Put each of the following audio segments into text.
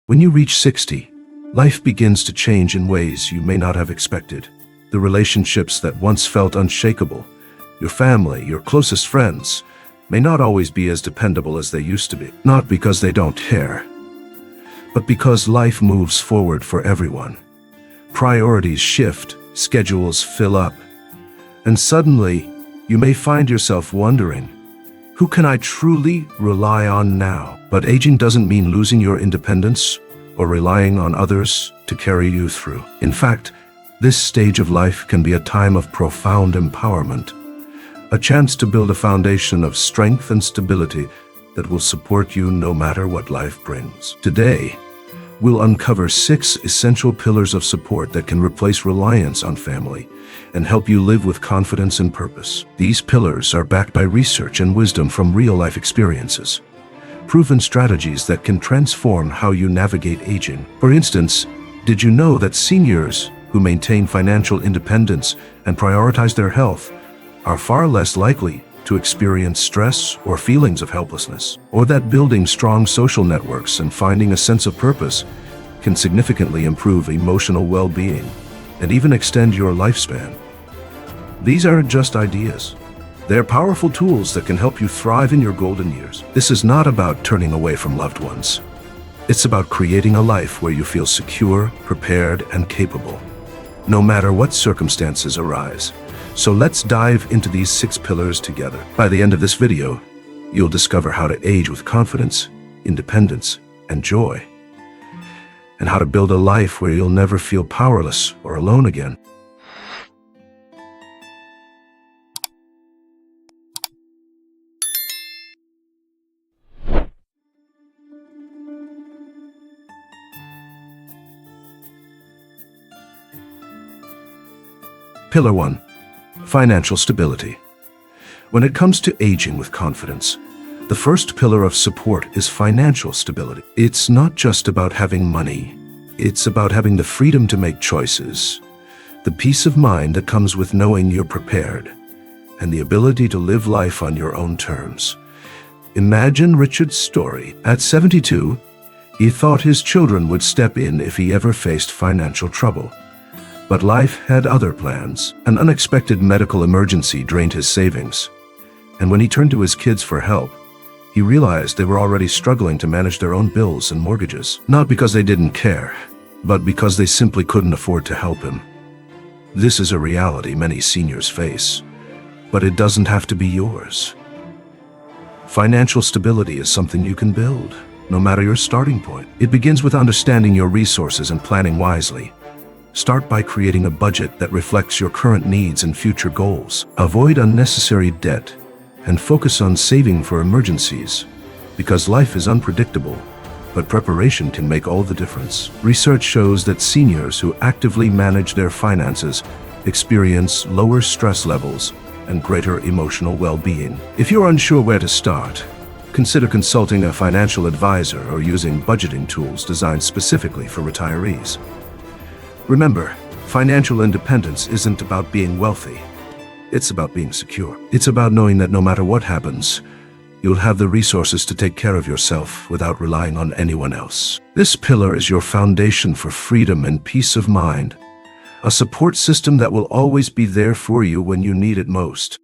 When you reach 60, life begins to change in ways you may not have expected. The relationships that once felt unshakable, your family, your closest friends, may not always be as dependable as they used to be. Not because they don't care, but because life moves forward for everyone. Priorities shift, schedules fill up, and suddenly you may find yourself wondering, who can I truly rely on now? But aging doesn't mean losing your independence or relying on others to carry you through. In fact, this stage of life can be a time of profound empowerment, a chance to build a foundation of strength and stability that will support you no matter what life brings. Today, we'll uncover 6 essential pillars of support that can replace reliance on family and help you live with confidence and purpose. These pillars are backed by research and wisdom from real-life experiences, proven strategies that can transform how you navigate aging. For instance, did you know that seniors who maintain financial independence and prioritize their health are far less likely to experience stress or feelings of helplessness? Or that building strong social networks and finding a sense of purpose can significantly improve emotional well-being and even extend your lifespan? These aren't just ideas. They're powerful tools that can help you thrive in your golden years. This is not about turning away from loved ones. It's about creating a life where you feel secure, prepared, and capable, no matter what circumstances arise. So let's dive into these 6 pillars together. By the end of this video, you'll discover how to age with confidence, independence, and joy, and how to build a life where you'll never feel powerless or alone again. Pillar 1. Financial stability. When it comes to aging with confidence, the first pillar of support is financial stability. It's not just about having money. It's about having the freedom to make choices, the peace of mind that comes with knowing you're prepared, and the ability to live life on your own terms. Imagine Richard's story. At 72, he thought his children would step in if he ever faced financial trouble. But life had other plans. An unexpected medical emergency drained his savings. And when he turned to his kids for help, he realized they were already struggling to manage their own bills and mortgages. Not because they didn't care, but because they simply couldn't afford to help him. This is a reality many seniors face, but it doesn't have to be yours. Financial stability is something you can build, no matter your starting point. It begins with understanding your resources and planning wisely. Start by creating a budget that reflects your current needs and future goals. Avoid unnecessary debt and focus on saving for emergencies, because life is unpredictable, but preparation can make all the difference. Research shows that seniors who actively manage their finances experience lower stress levels and greater emotional well-being. If you're unsure where to start, consider consulting a financial advisor or using budgeting tools designed specifically for retirees. Remember, financial independence isn't about being wealthy. It's about being secure. It's about knowing that no matter what happens, you'll have the resources to take care of yourself without relying on anyone else. This pillar is your foundation for freedom and peace of mind, a support system that will always be there for you when you need it most.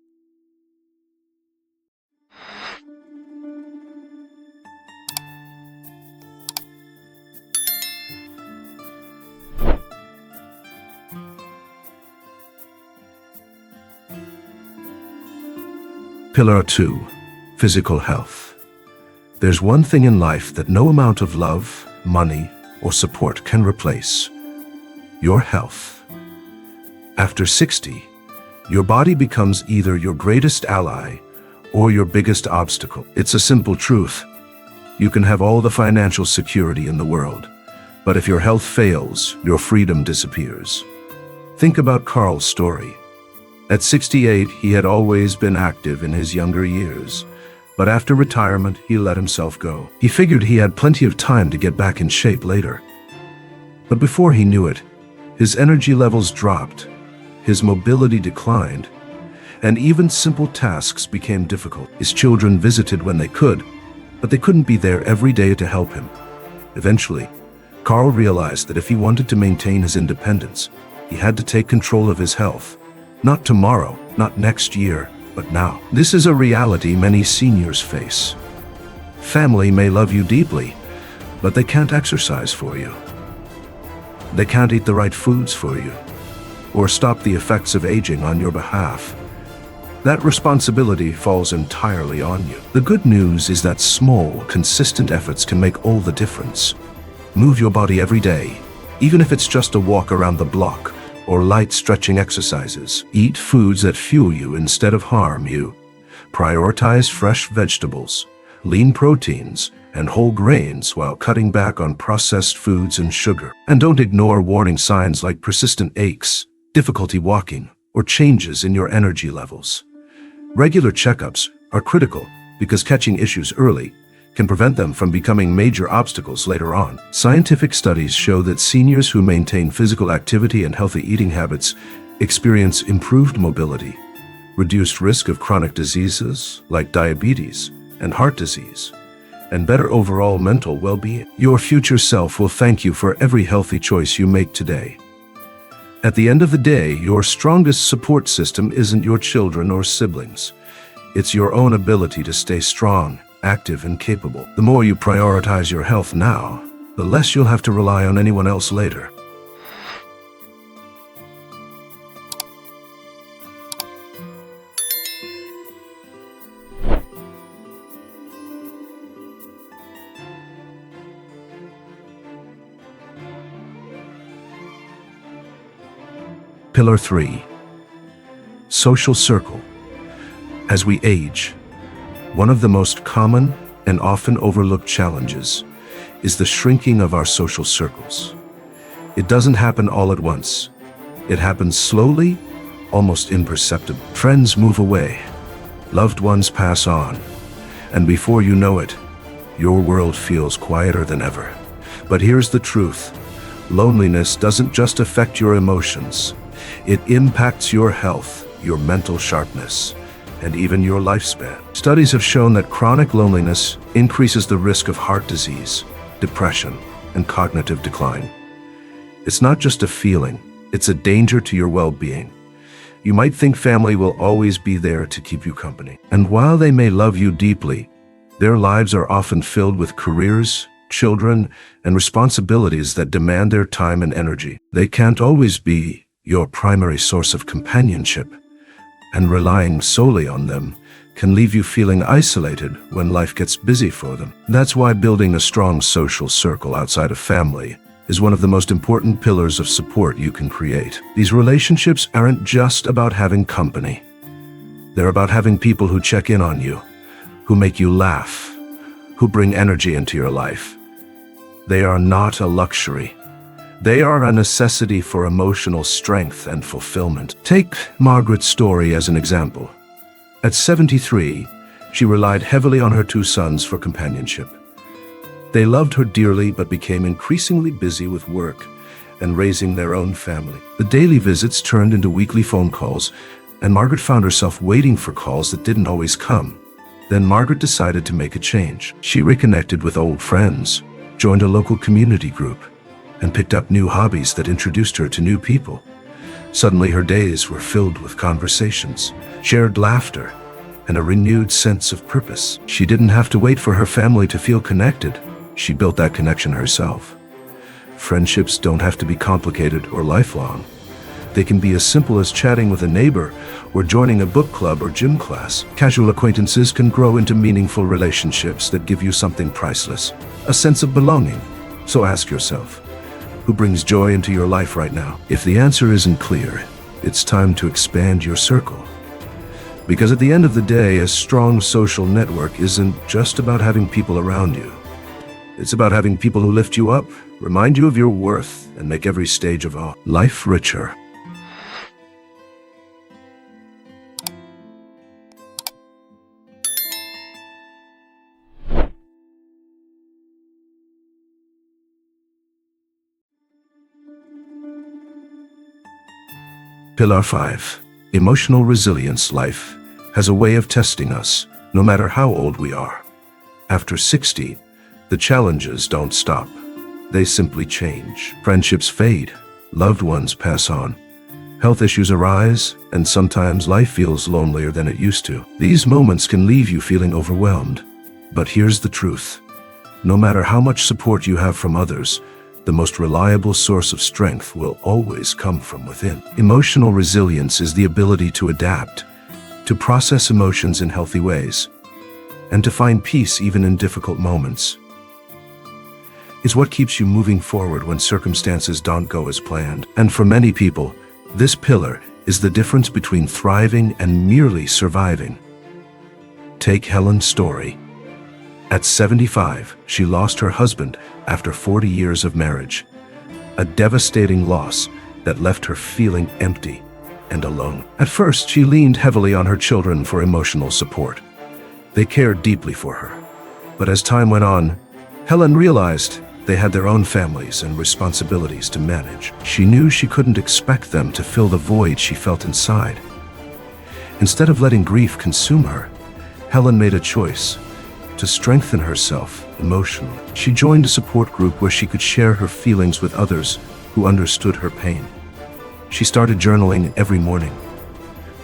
Pillar 2. Physical health. There's one thing in life that no amount of love, money, or support can replace: your health. After 60, your body becomes either your greatest ally or your biggest obstacle. It's a simple truth. You can have all the financial security in the world, but if your health fails, your freedom disappears. Think about Carl's story. At 68, he had always been active in his younger years, but after retirement, he let himself go. He figured he had plenty of time to get back in shape later. But before he knew it, his energy levels dropped, his mobility declined, and even simple tasks became difficult. His children visited when they could, but they couldn't be there every day to help him. Eventually, Carl realized that if he wanted to maintain his independence, he had to take control of his health. Not tomorrow, not next year, but now. This is a reality many seniors face. Family may love you deeply, but they can't exercise for you. They can't eat the right foods for you, or stop the effects of aging on your behalf. That responsibility falls entirely on you. The good news is that small, consistent efforts can make all the difference. Move your body every day, even if it's just a walk around the block or light stretching exercises. Eat foods that fuel you instead of harm you. Prioritize fresh vegetables, lean proteins, and whole grains while cutting back on processed foods and sugar. And don't ignore warning signs like persistent aches, difficulty walking, or changes in your energy levels. Regular checkups are critical because catching issues early can prevent them from becoming major obstacles later on. Scientific studies show that seniors who maintain physical activity and healthy eating habits experience improved mobility, reduced risk of chronic diseases like diabetes and heart disease, and better overall mental well-being. Your future self will thank you for every healthy choice you make today. At the end of the day, your strongest support system isn't your children or siblings. It's your own ability to stay strong, active, and capable. The more you prioritize your health now, the less you'll have to rely on anyone else later. Pillar 3. Social circle. As we age, one of the most common and often overlooked challenges is the shrinking of our social circles. It doesn't happen all at once. It happens slowly, almost imperceptibly. Friends move away, loved ones pass on, and before you know it, your world feels quieter than ever. But here's the truth. Loneliness doesn't just affect your emotions. It impacts your health, your mental sharpness, and even your lifespan. Studies have shown that chronic loneliness increases the risk of heart disease, depression, and cognitive decline. It's not just a feeling, it's a danger to your well-being. You might think family will always be there to keep you company. And while they may love you deeply, their lives are often filled with careers, children, and responsibilities that demand their time and energy. They can't always be your primary source of companionship, and relying solely on them can leave you feeling isolated when life gets busy for them. That's why building a strong social circle outside of family is one of the most important pillars of support you can create. These relationships aren't just about having company. They're about having people who check in on you, who make you laugh, who bring energy into your life. They are not a luxury. They are a necessity for emotional strength and fulfillment. Take Margaret's story as an example. At 73, she relied heavily on her 2 sons for companionship. They loved her dearly but became increasingly busy with work and raising their own family. The daily visits turned into weekly phone calls, and Margaret found herself waiting for calls that didn't always come. Then Margaret decided to make a change. She reconnected with old friends, joined a local community group, and picked up new hobbies that introduced her to new people. Suddenly her days were filled with conversations, shared laughter, and a renewed sense of purpose. She didn't have to wait for her family to feel connected. She built that connection herself. Friendships don't have to be complicated or lifelong. They can be as simple as chatting with a neighbor or joining a book club or gym class. Casual acquaintances can grow into meaningful relationships that give you something priceless, a sense of belonging. So ask yourself, who brings joy into your life right now? If the answer isn't clear, it's time to expand your circle. Because at the end of the day, a strong social network isn't just about having people around you. It's about having people who lift you up, remind you of your worth, and make every stage of life richer. Pillar 5. Emotional resilience. Life has a way of testing us, no matter how old we are. After 60, the challenges don't stop. They simply change. Friendships fade, loved ones pass on, health issues arise, and sometimes life feels lonelier than it used to. These moments can leave you feeling overwhelmed. But here's the truth. No matter how much support you have from others, the most reliable source of strength will always come from within. Emotional resilience is the ability to adapt, to process emotions in healthy ways, and to find peace even in difficult moments. It's what keeps you moving forward when circumstances don't go as planned. And for many people, this pillar is the difference between thriving and merely surviving. Take Helen's story. At 75, she lost her husband after 40 years of marriage, a devastating loss that left her feeling empty and alone. At first, she leaned heavily on her children for emotional support. They cared deeply for her. But as time went on, Helen realized they had their own families and responsibilities to manage. She knew she couldn't expect them to fill the void she felt inside. Instead of letting grief consume her, Helen made a choice to strengthen herself emotionally. She joined a support group where she could share her feelings with others who understood her pain. She started journaling every morning,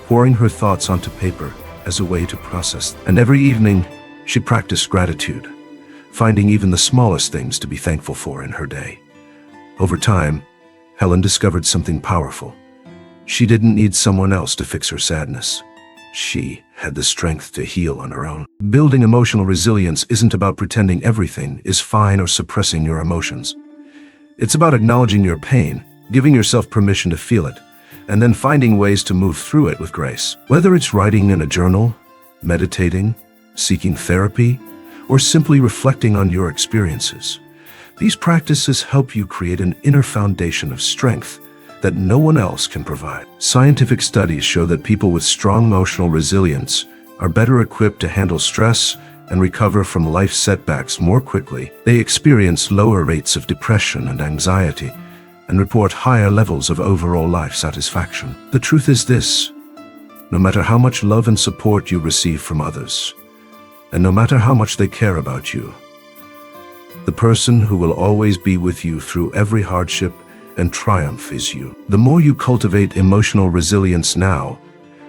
pouring her thoughts onto paper as a way to process. And every evening, she practiced gratitude, finding even the smallest things to be thankful for in her day. Over time, Helen discovered something powerful. She didn't need someone else to fix her sadness. She had the strength to heal on her own. Building emotional resilience isn't about pretending everything is fine or suppressing your emotions. It's about acknowledging your pain, giving yourself permission to feel it, and then finding ways to move through it with grace. Whether it's writing in a journal, meditating, seeking therapy, or simply reflecting on your experiences, these practices help you create an inner foundation of strength that no one else can provide. Scientific studies show that people with strong emotional resilience are better equipped to handle stress and recover from life setbacks more quickly. They experience lower rates of depression and anxiety and report higher levels of overall life satisfaction. The truth is this: no matter how much love and support you receive from others, and no matter how much they care about you, the person who will always be with you through every hardship and triumph is you. The more you cultivate emotional resilience now,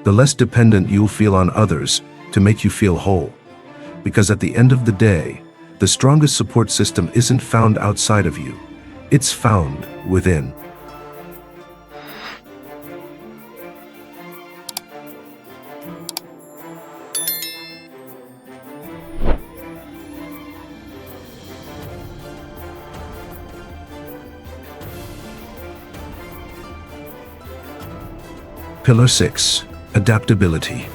the less dependent you'll feel on others to make you feel whole. Because at the end of the day, the strongest support system isn't found outside of you, it's found within. Pillar 6. Adaptability.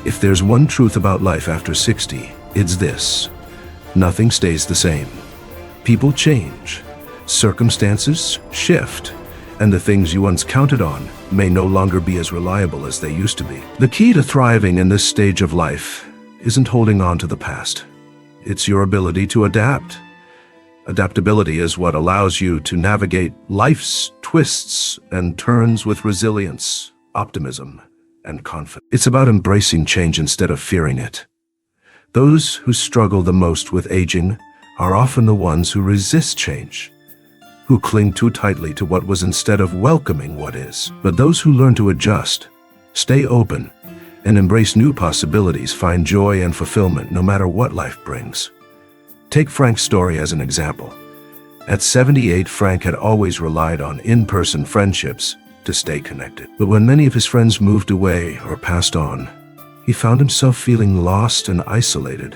If there's one truth about life after 60, it's this: nothing stays the same. People change, circumstances shift, and the things you once counted on may no longer be as reliable as they used to be. The key to thriving in this stage of life isn't holding on to the past. It's your ability to adapt. Adaptability is what allows you to navigate life's twists and turns with resilience, optimism, and confidence. It's about embracing change instead of fearing it. Those who struggle the most with aging are often the ones who resist change, who cling too tightly to what was instead of welcoming what is. But those who learn to adjust, stay open, and embrace new possibilities find joy and fulfillment no matter what life brings. Take Frank's story as an example. At 78, Frank had always relied on in-person friendships to stay connected. But when many of his friends moved away or passed on, he found himself feeling lost and isolated.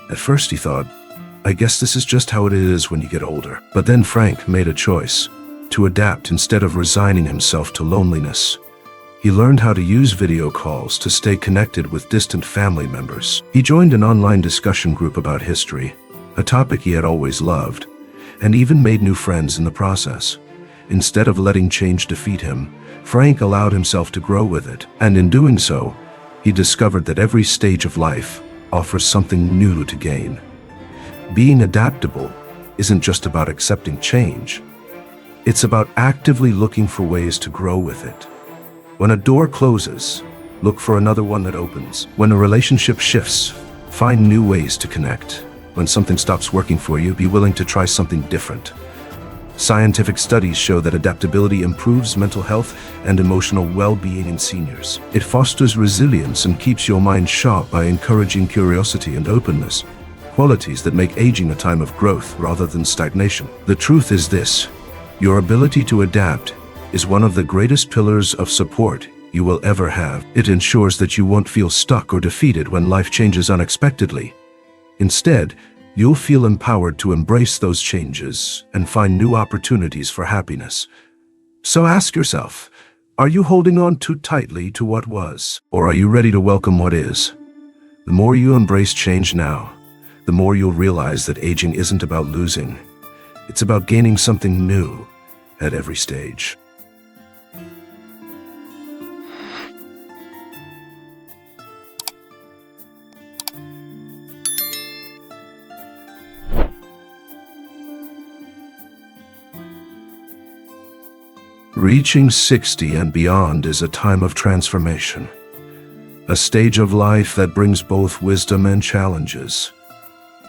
At first he thought, I guess this is just how it is when you get older. But then Frank made a choice to adapt instead of resigning himself to loneliness. He learned how to use video calls to stay connected with distant family members. He joined an online discussion group about history, a topic he had always loved, and even made new friends in the process. Instead of letting change defeat him, Frank allowed himself to grow with it, and in doing so, he discovered that every stage of life offers something new to gain. Being adaptable isn't just about accepting change. It's about actively looking for ways to grow with it. When a door closes, look for another one that opens. When a relationship shifts, find new ways to connect. When something stops working for you, be willing to try something different. Scientific studies show that adaptability improves mental health and emotional well-being in seniors. It fosters resilience and keeps your mind sharp by encouraging curiosity and openness, qualities that make aging a time of growth rather than stagnation. The truth is this: your ability to adapt is one of the greatest pillars of support you will ever have. It ensures that you won't feel stuck or defeated when life changes unexpectedly. Instead, you'll feel empowered to embrace those changes and find new opportunities for happiness. So ask yourself, are you holding on too tightly to what was? Or are you ready to welcome what is? The more you embrace change now, the more you'll realize that aging isn't about losing. It's about gaining something new at every stage. Reaching 60 and beyond is a time of transformation, a stage of life that brings both wisdom and challenges.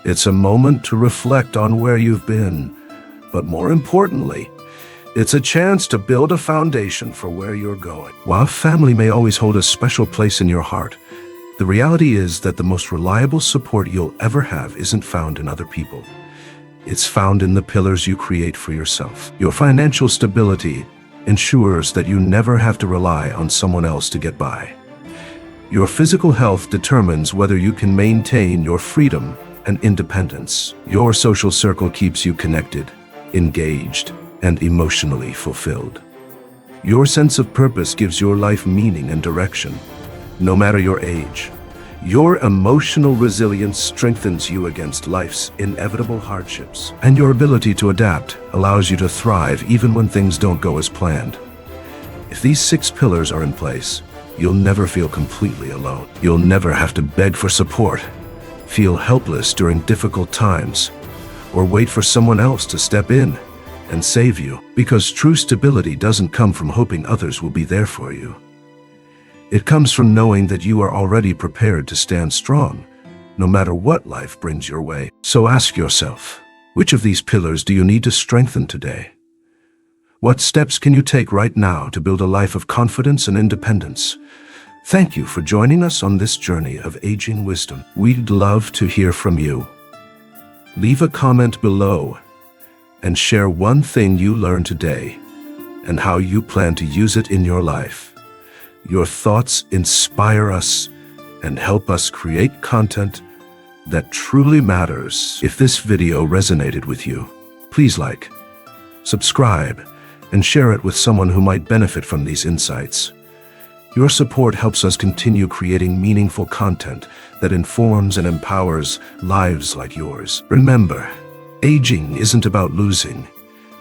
It's a moment to reflect on where you've been, but more importantly, it's a chance to build a foundation for where you're going. While family may always hold a special place in your heart, the reality is that the most reliable support you'll ever have isn't found in other people. It's found in the pillars you create for yourself. Your financial stability ensures that you never have to rely on someone else to get by. Your physical health determines whether you can maintain your freedom and independence. Your social circle keeps you connected, engaged, and emotionally fulfilled. Your sense of purpose gives your life meaning and direction, no matter your age. Your emotional resilience strengthens you against life's inevitable hardships, and your ability to adapt allows you to thrive even when things don't go as planned. If these 6 pillars are in place, you'll never feel completely alone. You'll never have to beg for support, feel helpless during difficult times, or wait for someone else to step in and save you, because true stability doesn't come from hoping others will be there for you. It comes from knowing that you are already prepared to stand strong, no matter what life brings your way. So ask yourself, which of these pillars do you need to strengthen today? What steps can you take right now to build a life of confidence and independence? Thank you for joining us on this journey of aging wisdom. We'd love to hear from you. Leave a comment below and share one thing you learned today and how you plan to use it in your life. Your thoughts inspire us and help us create content that truly matters. If this video resonated with you, please like, subscribe, and share it with someone who might benefit from these insights. Your support helps us continue creating meaningful content that informs and empowers lives like yours. Remember, aging isn't about losing.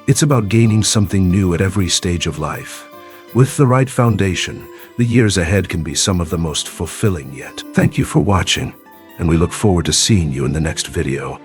It's about gaining something new at every stage of life. With the right foundation, the years ahead can be some of the most fulfilling yet. Thank you for watching, and we look forward to seeing you in the next video.